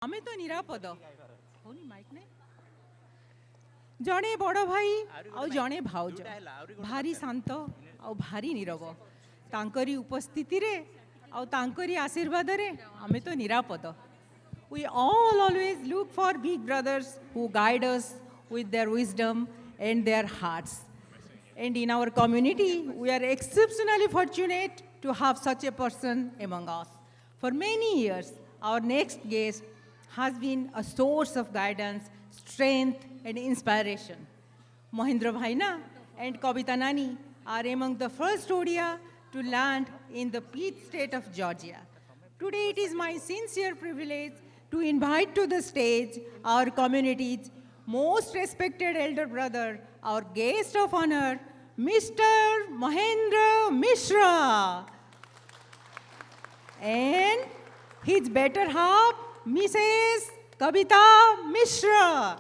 आमे तो निरापद होनी माइक ने जड़े बड़ भाई आ जड़े भाउज भारी शांत आ भारी नीरव तांकरी उपस्थिति रे आ तांकरी आशीर्वाद रे आमे तो निरापद. We all always look for big brothers who guide us with their wisdom and their hearts. And in our community, we are exceptionally fortunate to have such a person among us. For many years, our next guest has been a source of guidance, strength, and inspiration. Mahendra Bhaina and Kavita Nani are among the first Odia to land in the peach state of Georgia. Today, it is my sincere privilege to invite to the stage our community's most respected elder brother, our guest of honor, Mr. Mahendra Mishra, and his better half, Mrs. Kavita Mishra.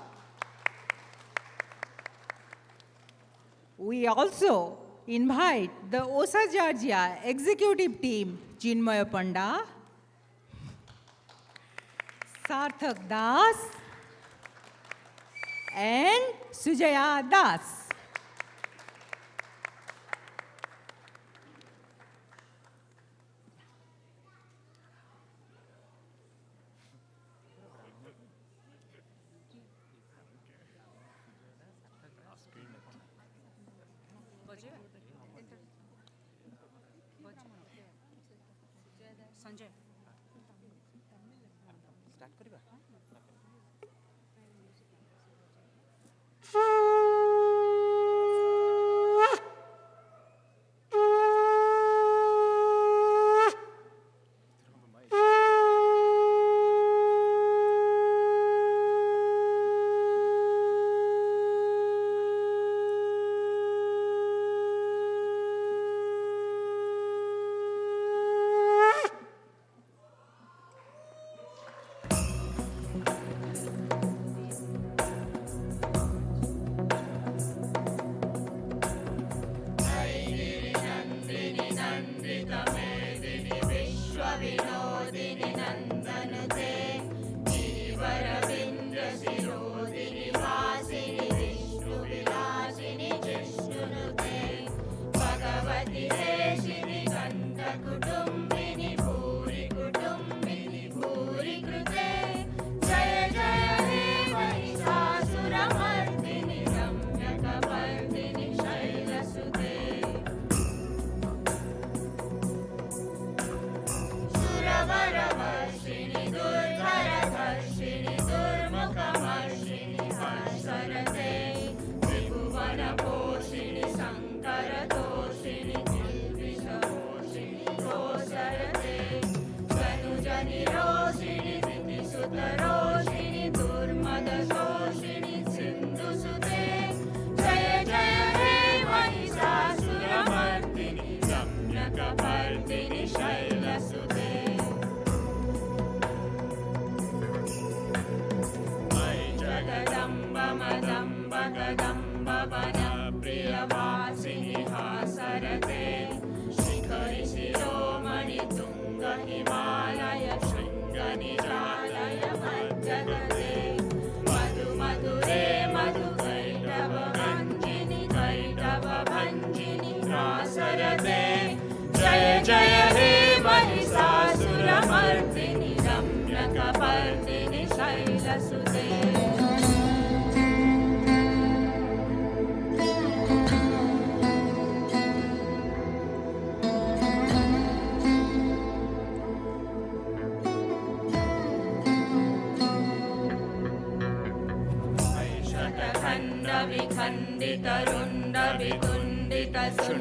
We also invite the OSA Georgia executive team, Chinmaya Panda, Sarthak Das, and Sujaya Das. Sanjay start करिबा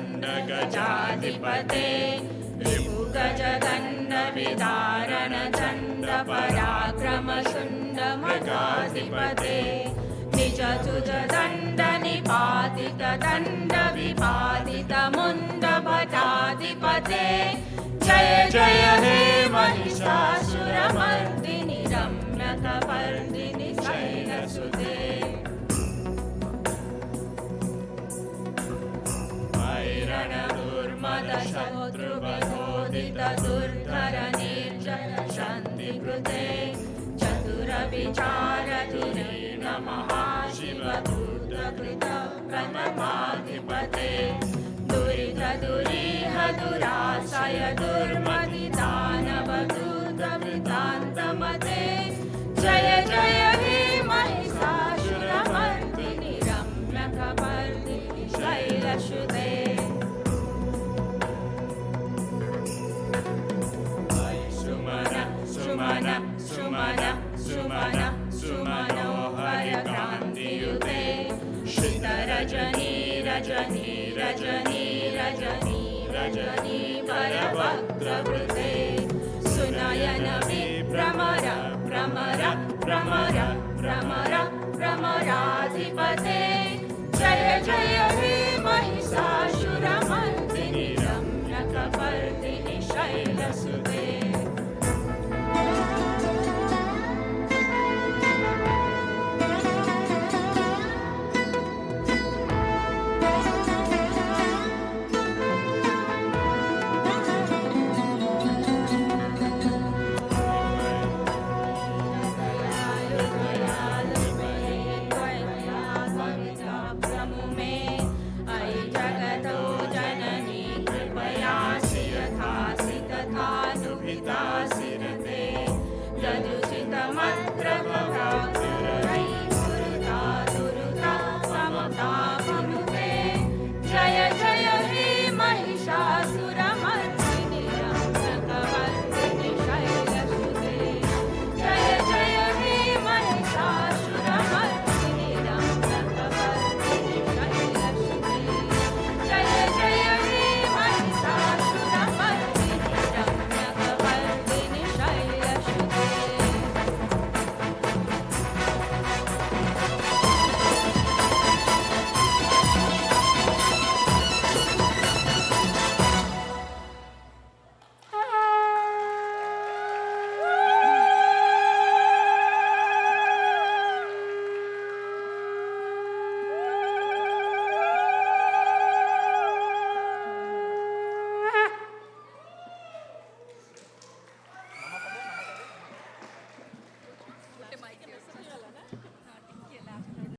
शुण्डगजाधिपते ऋभुगजदण्डविदारणचण्डपराक्रमशुण्डमृगाधिपते निजचुजदण्डनिपातितदण्डविपातितमुण्डभटाधिपते जय जय हे महिषासुरमर्दिनि रम्यकपर्दिनि शैलसुते शत्रुविरोधित दुर्धर निर्जय शान्तिकृते चतुर विचारधुरे नमः शिवदूतकृत प्रणमाधिपते दुरितदुरीह दुराशय दुर्मदिदानवदूतवृतान्तमते जय जय हे महिषासुरमर्दिनि रम्यकपर्दिनि शैलसुते सुमन सुमन सुमन सुमनोहर कान्तियुते श्रितरजनी रजनी रजनी रजनी रजनी वरवक्त्रवृते सुनयन विभ्रमर भ्रमर भ्रमर भ्रमर भ्रमराधिपते जय जय